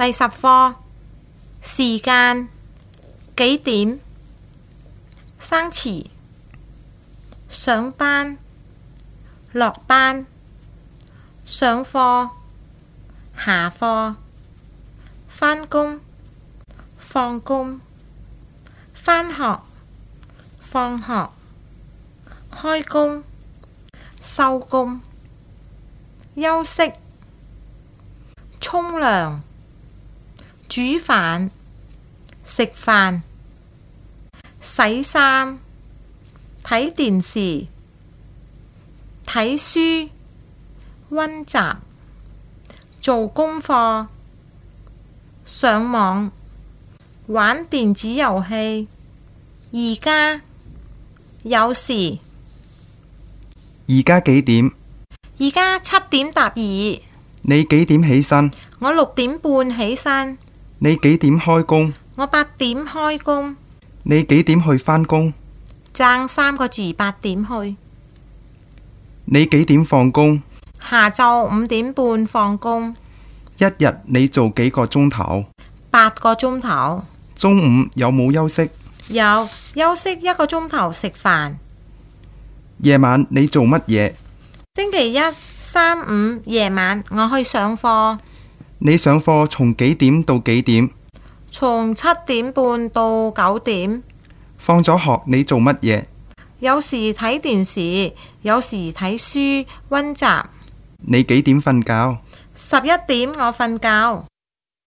第10課時間幾點？生詞上班、落班、上課、下課、返工、放工、返學、放學、開工、收工、休息、沖涼、煮飯、食飯、洗衫、睇電視、睇書、溫習、做功課、上網、玩電子遊戲。而家、有時。而家幾點？而家7點答2。你幾點起身？我6點半起身。你幾點開工？我8點開工。你幾點去返工？爭3個字8點去。你幾點放工？下晝5點半放工。一日你做幾個鐘頭？8個鐘頭。中午有冇休息？有，休息1個鐘頭食飯。夜晚你做乜嘢？星期1、3、5夜晚我去上課。你上課從幾點到幾點？從7點半到9點。放咗學你做乜嘢？有時睇電視，有時睇書溫習。你幾點瞓覺？11點我瞓覺。